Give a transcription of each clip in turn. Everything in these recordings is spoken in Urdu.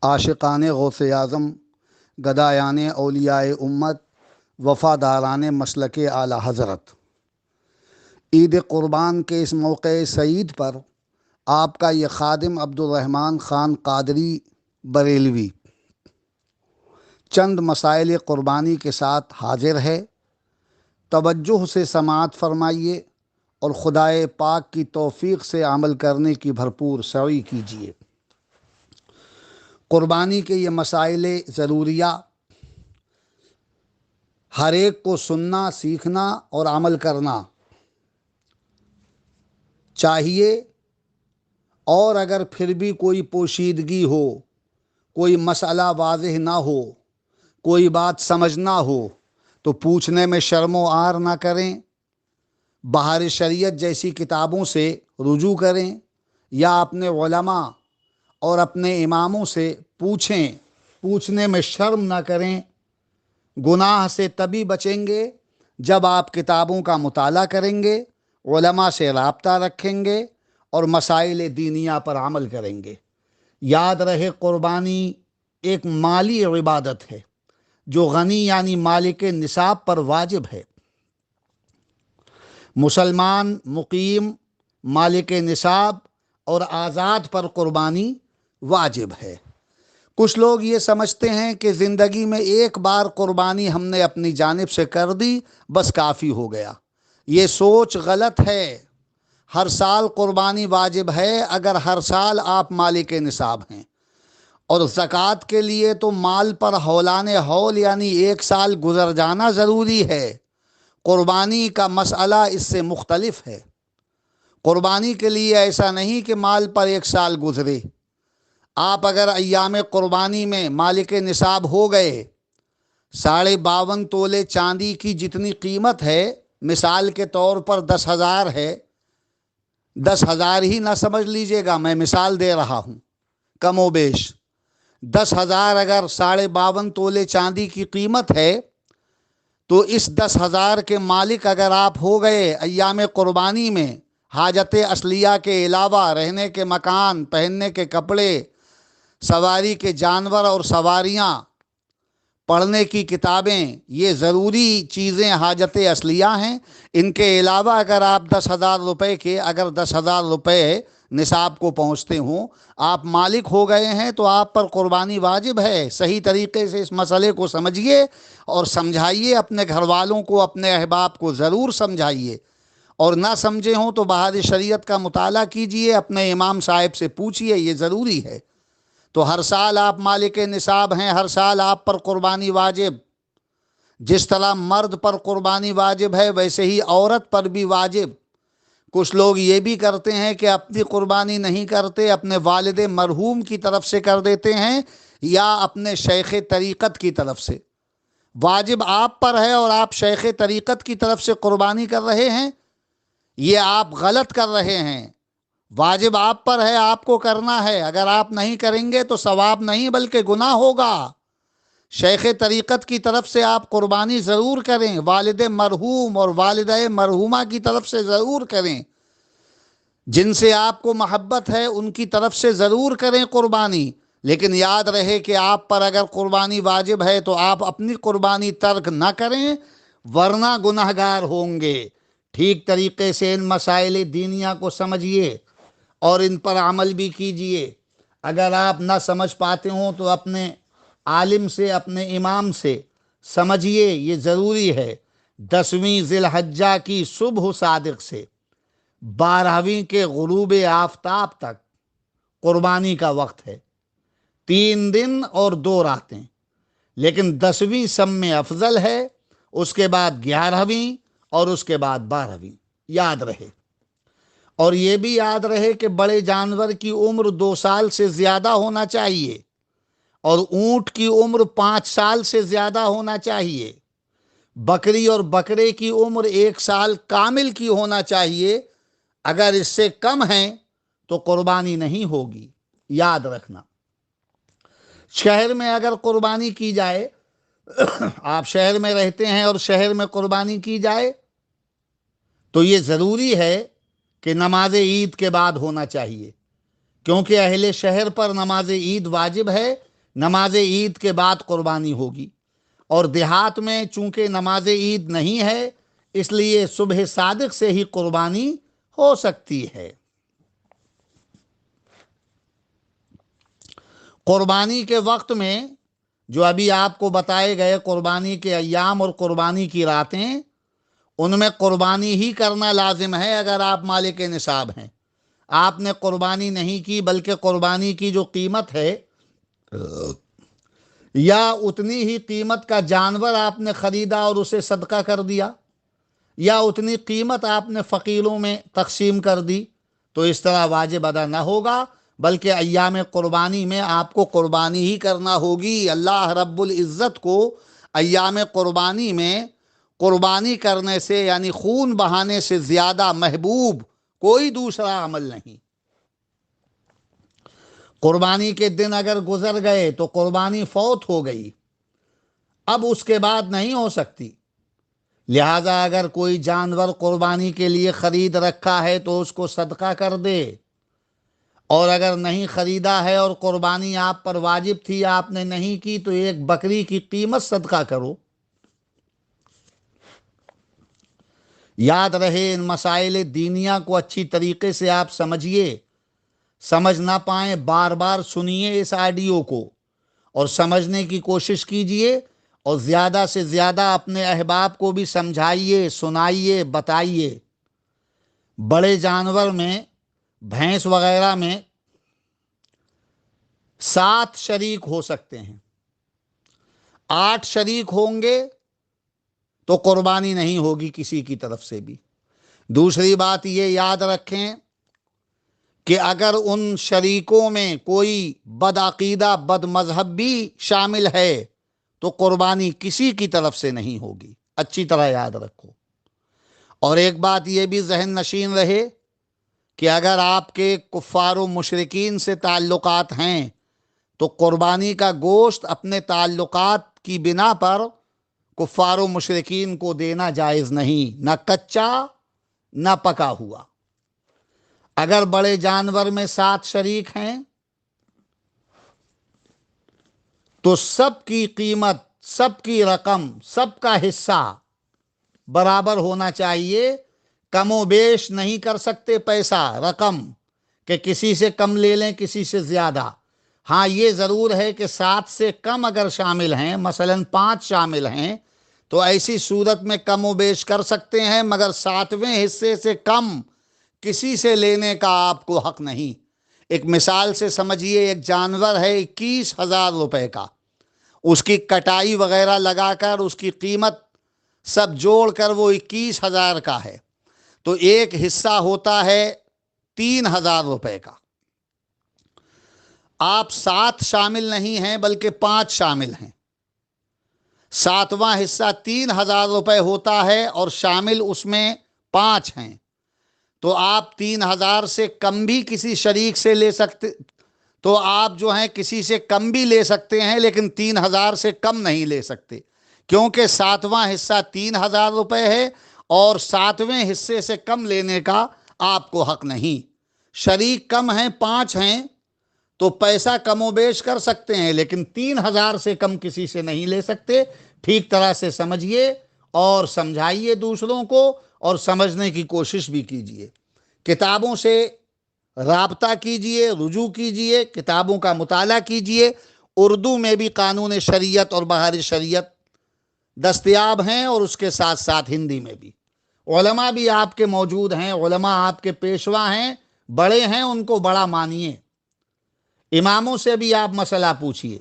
عاشقان غوث اعظم، گدایان اولیاء امت، وفاداران مسلک اعلی حضرت، عید قربان کے اس موقع سعید پر آپ کا یہ خادم عبدالرحمن خان قادری بریلوی چند مسائل قربانی کے ساتھ حاضر ہے۔ توجہ سے سماعت فرمائیے اور خدائے پاک کی توفیق سے عمل کرنے کی بھرپور سعی کیجیے۔ قربانی کے یہ مسائل ضروریہ ہر ایک کو سننا، سیکھنا اور عمل کرنا چاہیے، اور اگر پھر بھی کوئی پوشیدگی ہو، کوئی مسئلہ واضح نہ ہو، کوئی بات سمجھ نہ ہو تو پوچھنے میں شرم و عار نہ کریں، بہار شریعت جیسی کتابوں سے رجوع کریں یا اپنے علماء اور اپنے اماموں سے پوچھیں۔ پوچھنے میں شرم نہ کریں۔ گناہ سے تبھی بچیں گے جب آپ کتابوں کا مطالعہ کریں گے، علماء سے رابطہ رکھیں گے اور مسائل دینیہ پر عمل کریں گے۔ یاد رہے، قربانی ایک مالی عبادت ہے جو غنی یعنی مالک نصاب پر واجب ہے۔ مسلمان مقیم، مالک نصاب اور آزاد پر قربانی واجب ہے۔ کچھ لوگ یہ سمجھتے ہیں کہ زندگی میں ایک بار قربانی ہم نے اپنی جانب سے کر دی، بس کافی ہو گیا۔ یہ سوچ غلط ہے۔ ہر سال قربانی واجب ہے اگر ہر سال آپ مالک نصاب ہیں، اور زکوٰۃ کے لیے تو مال پر ہولان ہول یعنی ایک سال گزر جانا ضروری ہے۔ قربانی کا مسئلہ اس سے مختلف ہے۔ قربانی کے لیے ایسا نہیں کہ مال پر ایک سال گزرے۔ آپ اگر ایام قربانی میں مالک نصاب ہو گئے، 52.5 تولے چاندی کی جتنی قیمت ہے، مثال کے طور پر 10,000 ہے، 10,000 ہی نہ سمجھ لیجئے گا، میں مثال دے رہا ہوں، کم و بیش 10,000 اگر 52.5 تولے چاندی کی قیمت ہے تو اس 10,000 کے مالک اگر آپ ہو گئے ایام قربانی میں، حاجت اصلیہ کے علاوہ رہنے کے مکان، پہننے کے کپڑے، سواری کے جانور اور سواریاں، پڑھنے کی کتابیں، یہ ضروری چیزیں حاجت اصلیہ ہیں۔ ان کے علاوہ اگر آپ 10,000 روپے کے، اگر 10,000 روپے نصاب کو پہنچتے ہوں، آپ مالک ہو گئے ہیں تو آپ پر قربانی واجب ہے۔ صحیح طریقے سے اس مسئلے کو سمجھیے اور سمجھائیے، اپنے گھر والوں کو، اپنے احباب کو ضرور سمجھائیے، اور نہ سمجھے ہوں تو بہار شریعت کا مطالعہ کیجئے، اپنے امام صاحب سے پوچھئے، یہ ضروری ہے۔ تو ہر سال آپ مالک نصاب ہیں، ہر سال آپ پر قربانی واجب۔ جس طرح مرد پر قربانی واجب ہے ویسے ہی عورت پر بھی واجب۔ کچھ لوگ یہ بھی کرتے ہیں کہ اپنی قربانی نہیں کرتے، اپنے والد مرحوم کی طرف سے کر دیتے ہیں یا اپنے شیخ طریقت کی طرف سے۔ واجب آپ پر ہے اور آپ شیخ طریقت کی طرف سے قربانی کر رہے ہیں، یہ آپ غلط کر رہے ہیں۔ واجب آپ پر ہے، آپ کو کرنا ہے، اگر آپ نہیں کریں گے تو ثواب نہیں بلکہ گناہ ہوگا۔ شیخ طریقت کی طرف سے آپ قربانی ضرور کریں، والد مرحوم اور والدہ مرحومہ کی طرف سے ضرور کریں، جن سے آپ کو محبت ہے ان کی طرف سے ضرور کریں قربانی۔ لیکن یاد رہے کہ آپ پر اگر قربانی واجب ہے تو آپ اپنی قربانی ترک نہ کریں، ورنہ گناہگار ہوں گے۔ ٹھیک طریقے سے ان مسائل دینیہ کو سمجھیے اور ان پر عمل بھی کیجئے۔ اگر آپ نہ سمجھ پاتے ہوں تو اپنے عالم سے، اپنے امام سے سمجھیے، یہ ضروری ہے۔ 10ویں ذی الحجہ کی صبح صادق سے 12ویں کے غروب آفتاب تک قربانی کا وقت ہے، 3 دن اور 2 راتیں، لیکن 10ویں سب میں افضل ہے، اس کے بعد 11ویں اور اس کے بعد 12ویں۔ یاد رہے، اور یہ بھی یاد رہے کہ بڑے جانور کی عمر 2 سال سے زیادہ ہونا چاہیے، اور اونٹ کی عمر 5 سال سے زیادہ ہونا چاہیے۔ بکری اور بکرے کی عمر 1 سال کامل کی ہونا چاہیے۔ اگر اس سے کم ہیں تو قربانی نہیں ہوگی، یاد رکھنا۔ شہر میں اگر قربانی کی جائے، آپ شہر میں رہتے ہیں اور شہر میں قربانی کی جائے تو یہ ضروری ہے کہ نماز عید کے بعد ہونا چاہیے، کیونکہ اہل شہر پر نماز عید واجب ہے، نماز عید کے بعد قربانی ہوگی، اور دیہات میں چونکہ نماز عید نہیں ہے اس لیے صبح صادق سے ہی قربانی ہو سکتی ہے۔ قربانی کے وقت میں جو ابھی آپ کو بتائے گئے قربانی کے ایام اور قربانی کی راتیں، ان میں قربانی ہی کرنا لازم ہے اگر آپ مالک نصاب ہیں۔ آپ نے قربانی نہیں کی بلکہ قربانی کی جو قیمت ہے یا اتنی ہی قیمت کا جانور آپ نے خریدا اور اسے صدقہ کر دیا، یا اتنی قیمت آپ نے فقیروں میں تقسیم کر دی، تو اس طرح واجب ادا نہ ہوگا، بلکہ ایام قربانی میں آپ کو قربانی ہی کرنا ہوگی۔ اللہ رب العزت کو ایام قربانی میں قربانی کرنے سے یعنی خون بہانے سے زیادہ محبوب کوئی دوسرا عمل نہیں۔ قربانی کے دن اگر گزر گئے تو قربانی فوت ہو گئی، اب اس کے بعد نہیں ہو سکتی۔ لہذا اگر کوئی جانور قربانی کے لیے خرید رکھا ہے تو اس کو صدقہ کر دے، اور اگر نہیں خریدا ہے اور قربانی آپ پر واجب تھی آپ نے نہیں کی تو ایک بکری کی قیمت صدقہ کرو۔ یاد رہے ان مسائل دینیہ کو اچھی طریقے سے آپ سمجھیے، سمجھ نہ پائیں بار بار سنیے اس آڈیو کو اور سمجھنے کی کوشش کیجئے، اور زیادہ سے زیادہ اپنے احباب کو بھی سمجھائیے، سنائیے، بتائیے۔ بڑے جانور میں بھینس وغیرہ میں 7 شریک ہو سکتے ہیں، 8 شریک ہوں گے تو قربانی نہیں ہوگی کسی کی طرف سے بھی۔ دوسری بات یہ یاد رکھیں کہ اگر ان شریکوں میں کوئی بدعقیدہ بد مذہب بھی شامل ہے تو قربانی کسی کی طرف سے نہیں ہوگی، اچھی طرح یاد رکھو۔ اور ایک بات یہ بھی ذہن نشین رہے کہ اگر آپ کے کفار و مشرکین سے تعلقات ہیں تو قربانی کا گوشت اپنے تعلقات کی بنا پر کفار و مشرکین کو دینا جائز نہیں، نہ کچا نہ پکا ہوا۔ اگر بڑے جانور میں 7 شریک ہیں تو سب کی قیمت، سب کی رقم، سب کا حصہ برابر ہونا چاہیے۔ کم و بیش نہیں کر سکتے پیسہ، رقم، کہ کسی سے کم لے لیں کسی سے زیادہ۔ ہاں یہ ضرور ہے کہ 7 سے کم اگر شامل ہیں، مثلا 5 شامل ہیں، تو ایسی صورت میں کم و بیش کر سکتے ہیں، مگر 7ویں حصے سے کم کسی سے لینے کا آپ کو حق نہیں۔ ایک مثال سے سمجھیے، ایک جانور ہے 21,000 روپے کا، اس کی کٹائی وغیرہ لگا کر اس کی قیمت سب جوڑ کر وہ 21,000 کا ہے، تو ایک حصہ ہوتا ہے 3,000 روپے کا۔ آپ 7 شامل نہیں ہیں بلکہ 5 شامل ہیں، 7واں حصہ 3,000 روپے ہوتا ہے اور شامل اس میں 5 ہیں، تو آپ 3,000 سے کم بھی کسی شریک سے لے سکتے، تو آپ جو ہیں کسی سے کم بھی لے سکتے ہیں لیکن 3,000 سے کم نہیں لے سکتے، کیونکہ 7واں حصہ 3,000 روپے ہے اور 7ویں حصے سے کم لینے کا آپ کو حق نہیں۔ شریک کم ہیں، 5 ہیں، تو پیسہ کم و بیش کر سکتے ہیں لیکن 3,000 سے کم کسی سے نہیں لے سکتے۔ ٹھیک طرح سے سمجھیے اور سمجھائیے دوسروں کو، اور سمجھنے کی کوشش بھی کیجیے۔ کتابوں سے رابطہ کیجیے، رجوع کیجیے، کتابوں کا مطالعہ کیجیے۔ اردو میں بھی قانون شریعت اور بہار شریعت دستیاب ہیں، اور اس کے ساتھ ساتھ ہندی میں بھی۔ علماء بھی آپ کے موجود ہیں، علماء آپ کے پیشوا ہیں، بڑے ہیں، ان کو بڑا مانیے۔ اماموں سے بھی آپ مسئلہ پوچھیے،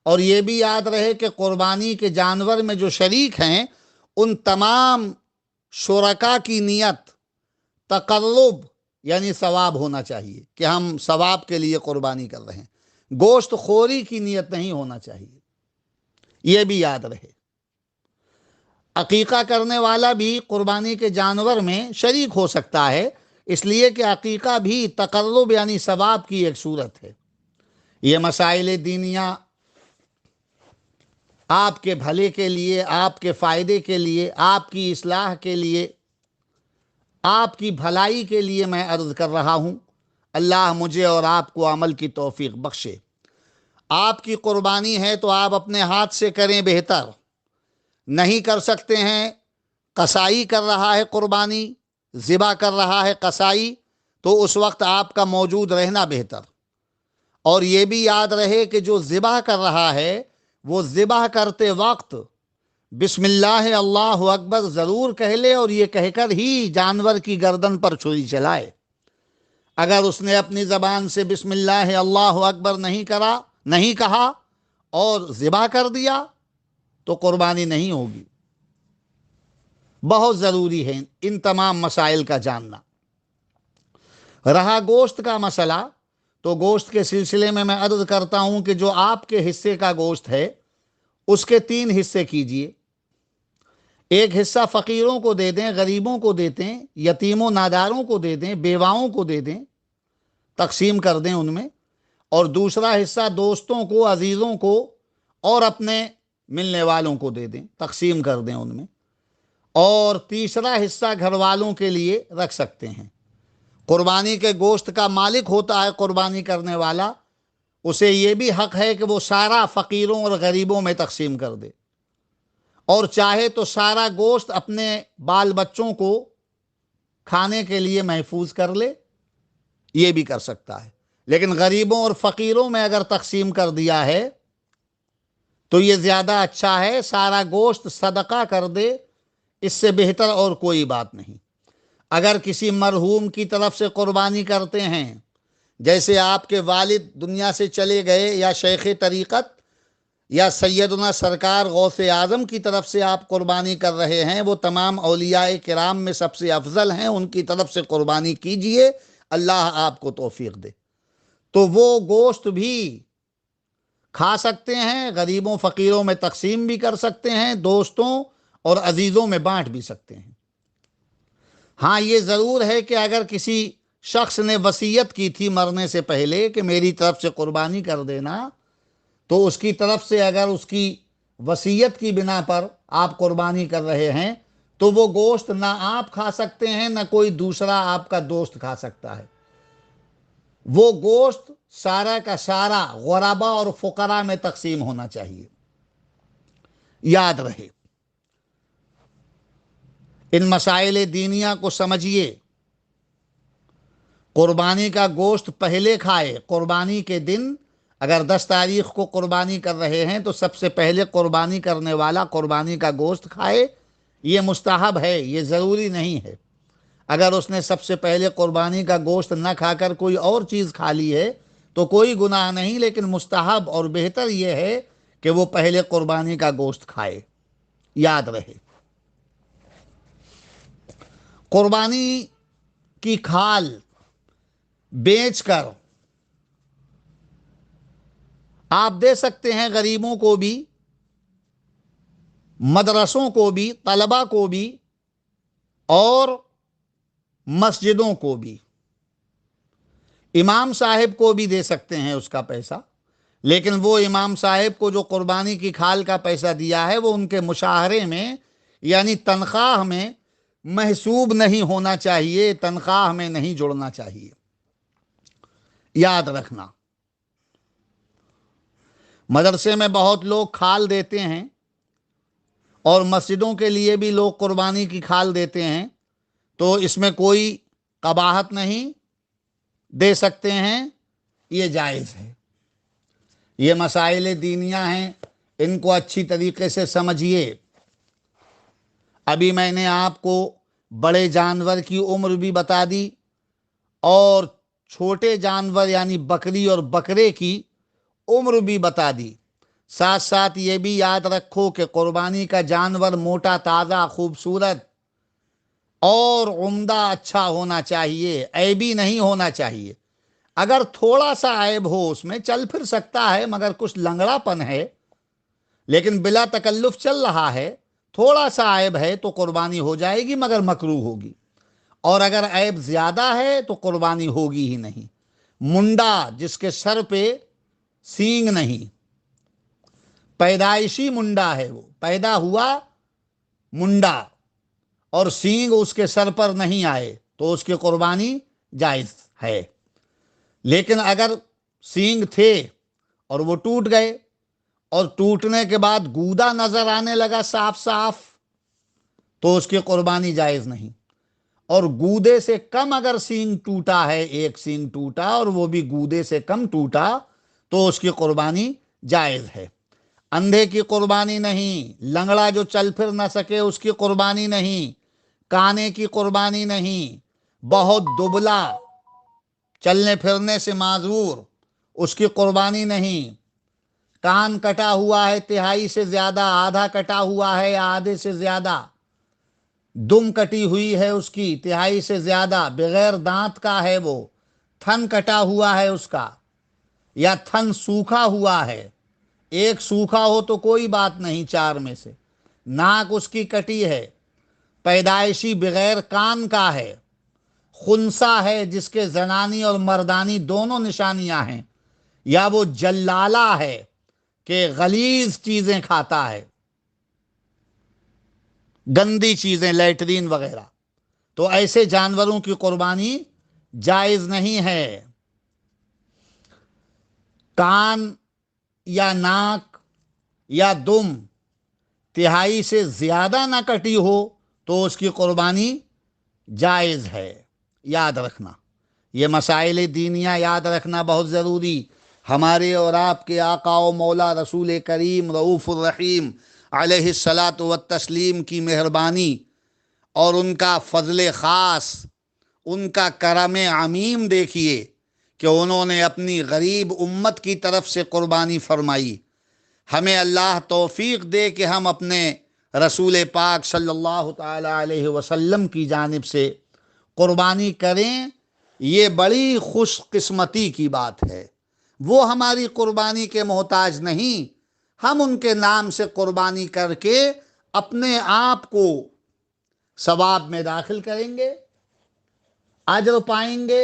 اور یہ بھی یاد رہے کہ قربانی کے جانور میں جو شریک ہیں ان تمام شرکا کی نیت تقرب یعنی ثواب ہونا چاہیے، کہ ہم ثواب کے لیے قربانی کر رہے ہیں، گوشت خوری کی نیت نہیں ہونا چاہیے، یہ بھی یاد رہے۔ عقیقہ کرنے والا بھی قربانی کے جانور میں شریک ہو سکتا ہے، اس لیے کہ عقیقہ بھی تقرب یعنی ثواب کی ایک صورت ہے۔ یہ مسائل دینیہ آپ کے بھلے کے لیے، آپ کے فائدے کے لیے، آپ کی اصلاح کے لیے، آپ کی بھلائی کے لیے میں عرض کر رہا ہوں۔ اللہ مجھے اور آپ کو عمل کی توفیق بخشے۔ آپ کی قربانی ہے تو آپ اپنے ہاتھ سے کریں بہتر، نہیں کر سکتے ہیں، قصائی کر رہا ہے قربانی، ذبح کر رہا ہے قصائی، تو اس وقت آپ کا موجود رہنا بہتر۔ اور یہ بھی یاد رہے کہ جو ذبح کر رہا ہے وہ ذبح کرتے وقت بسم اللہ اللہ اکبر ضرور کہہ لے، اور یہ کہہ کر ہی جانور کی گردن پر چھری چلائے۔ اگر اس نے اپنی زبان سے بسم اللہ اللہ اکبر نہیں کہا اور ذبح کر دیا تو قربانی نہیں ہوگی۔ بہت ضروری ہے ان تمام مسائل کا جاننا۔ رہا گوشت کا مسئلہ، تو گوشت کے سلسلے میں عرض کرتا ہوں کہ جو آپ کے حصے کا گوشت ہے اس کے 3 حصے کیجئے۔ ایک حصہ فقیروں کو دے دیں، غریبوں کو دے دیں، یتیموں ناداروں کو دے دیں، بیواؤں کو دے دیں، تقسیم کر دیں ان میں۔ اور دوسرا حصہ دوستوں کو، عزیزوں کو اور اپنے ملنے والوں کو دے دیں، تقسیم کر دیں ان میں۔ اور تیسرا حصہ گھر والوں کے لیے رکھ سکتے ہیں۔ قربانی کے گوشت کا مالک ہوتا ہے قربانی کرنے والا، اسے یہ بھی حق ہے کہ وہ سارا فقیروں اور غریبوں میں تقسیم کر دے، اور چاہے تو سارا گوشت اپنے بال بچوں کو کھانے کے لیے محفوظ کر لے، یہ بھی کر سکتا ہے۔ لیکن غریبوں اور فقیروں میں اگر تقسیم کر دیا ہے تو یہ زیادہ اچھا ہے، سارا گوشت صدقہ کر دے، اس سے بہتر اور کوئی بات نہیں۔ اگر کسی مرحوم کی طرف سے قربانی کرتے ہیں، جیسے آپ کے والد دنیا سے چلے گئے، یا شیخ طریقت یا سیدنا سرکار غوث اعظم کی طرف سے آپ قربانی کر رہے ہیں، وہ تمام اولیاء کرام میں سب سے افضل ہیں، ان کی طرف سے قربانی کیجئے، اللہ آپ کو توفیق دے۔ تو وہ گوشت بھی کھا سکتے ہیں، غریبوں فقیروں میں تقسیم بھی کر سکتے ہیں، دوستوں اور عزیزوں میں بانٹ بھی سکتے ہیں۔ ہاں یہ ضرور ہے کہ اگر کسی شخص نے وصیت کی تھی مرنے سے پہلے کہ میری طرف سے قربانی کر دینا، تو اس کی طرف سے اگر اس کی وصیت کی بنا پر آپ قربانی کر رہے ہیں تو وہ گوشت نہ آپ کھا سکتے ہیں، نہ کوئی دوسرا آپ کا دوست کھا سکتا ہے۔ وہ گوشت سارا کا سارا غربا اور فقراء میں تقسیم ہونا چاہیے۔ یاد رہے، ان مسائل دینیہ کو سمجھیے۔ قربانی کا گوشت پہلے کھائے، قربانی کے دن اگر 10 تاریخ کو قربانی کر رہے ہیں تو سب سے پہلے قربانی کرنے والا قربانی کا گوشت کھائے، یہ مستحب ہے، یہ ضروری نہیں ہے۔ اگر اس نے سب سے پہلے قربانی کا گوشت نہ کھا کر کوئی اور چیز کھا لی ہے تو کوئی گناہ نہیں، لیکن مستحب اور بہتر یہ ہے کہ وہ پہلے قربانی کا گوشت کھائے۔ یاد رہے، قربانی کی کھال بیچ کر آپ دے سکتے ہیں غریبوں کو بھی، مدرسوں کو بھی، طلبہ کو بھی اور مسجدوں کو بھی۔ امام صاحب کو بھی دے سکتے ہیں اس کا پیسہ، لیکن وہ امام صاحب کو جو قربانی کی کھال کا پیسہ دیا ہے وہ ان کے مشاہرے میں یعنی تنخواہ میں محسوب نہیں ہونا چاہیے، تنخواہ میں نہیں جڑنا چاہیے۔ یاد رکھنا، مدرسے میں بہت لوگ کھال دیتے ہیں اور مسجدوں کے لیے بھی لوگ قربانی کی کھال دیتے ہیں، تو اس میں کوئی قباحت نہیں، دے سکتے ہیں، یہ جائز ہے۔ یہ مسائل دینیہ ہیں، ان کو اچھی طریقے سے سمجھیے۔ ابھی میں نے آپ کو بڑے جانور کی عمر بھی بتا دی اور چھوٹے جانور یعنی بکری اور بکرے کی عمر بھی بتا دی۔ ساتھ ساتھ یہ بھی یاد رکھو کہ قربانی کا جانور موٹا، تازہ، خوبصورت اور عمدہ اچھا ہونا چاہیے، عیبی نہیں ہونا چاہیے۔ اگر تھوڑا سا عیب ہو اس میں چل پھر سکتا ہے، مگر کچھ لنگڑا پن ہے لیکن بلا تکلف چل رہا ہے، تھوڑا سا عیب ہے تو قربانی ہو جائے گی مگر مکروہ ہوگی، اور اگر عیب زیادہ ہے تو قربانی ہوگی ہی نہیں۔ منڈا جس کے سر پہ سینگ نہیں، پیدائشی منڈا ہے، وہ پیدا ہوا منڈا اور سینگ اس کے سر پر نہیں آئے تو اس کی قربانی جائز ہے۔ لیکن اگر سینگ تھے اور وہ ٹوٹ گئے، اور ٹوٹنے کے بعد گودا نظر آنے لگا صاف صاف، تو اس کی قربانی جائز نہیں۔ اور گودے سے کم اگر سینگ ٹوٹا ہے، ایک سینگ ٹوٹا اور وہ بھی گودے سے کم ٹوٹا، تو اس کی قربانی جائز ہے۔ اندھے کی قربانی نہیں، لنگڑا جو چل پھر نہ سکے اس کی قربانی نہیں، کانے کی قربانی نہیں، بہت دبلا چلنے پھرنے سے معذور اس کی قربانی نہیں، کان کٹا ہوا ہے تہائی سے زیادہ، آدھا کٹا ہوا ہے یا آدھے سے زیادہ، دم کٹی ہوئی ہے اس کی تہائی سے زیادہ، بغیر دانت کا ہے وہ، تھن کٹا ہوا ہے اس کا، یا تھن سوکھا ہوا ہے، ایک سوکھا ہو تو کوئی بات نہیں چار میں سے، ناک اس کی کٹی ہے، پیدائشی بغیر کان کا ہے، خنثی ہے جس کے زنانی اور مردانی دونوں نشانیاں ہیں، یا وہ جلالہ ہے کہ غلیظ چیزیں کھاتا ہے، گندی چیزیں لیٹرین وغیرہ، تو ایسے جانوروں کی قربانی جائز نہیں ہے۔ کان یا ناک یا دم تہائی سے زیادہ نہ کٹی ہو تو اس کی قربانی جائز ہے۔ یاد رکھنا، یہ مسائل دینیہ یاد رکھنا بہت ضروری۔ ہمارے اور آپ کے آقا و مولا رسول کریم رؤوف الرحیم علیہ الصلاۃ والتسلیم کی مہربانی اور ان کا فضل خاص، ان کا کرم عمیم دیکھیے کہ انہوں نے اپنی غریب امت کی طرف سے قربانی فرمائی۔ ہمیں اللہ توفیق دے کہ ہم اپنے رسول پاک صلی اللہ تعالی علیہ وسلم کی جانب سے قربانی کریں، یہ بڑی خوش قسمتی کی بات ہے۔ وہ ہماری قربانی کے محتاج نہیں، ہم ان کے نام سے قربانی کر کے اپنے آپ کو ثواب میں داخل کریں گے، اجر پائیں گے،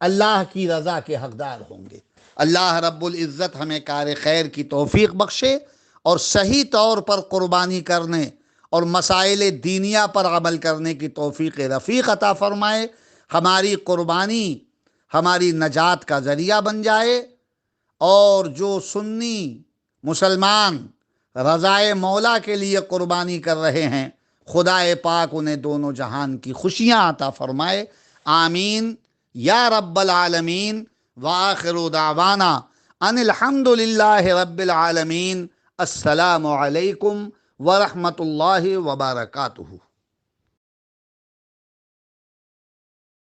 اللہ کی رضا کے حقدار ہوں گے۔ اللہ رب العزت ہمیں کار خیر کی توفیق بخشے اور صحیح طور پر قربانی کرنے اور مسائل دینیہ پر عمل کرنے کی توفیق رفیق عطا فرمائے۔ ہماری قربانی ہماری نجات کا ذریعہ بن جائے، اور جو سنی مسلمان رضائے مولا کے لیے قربانی کر رہے ہیں، خدائے پاک انہیں دونوں جہان کی خوشیاں عطا فرمائے۔ آمین یا رب العالمین۔ وآخر دعوانا ان الحمد للہ رب العالمین۔ السلام علیکم ورحمۃ اللہ وبرکاتہ۔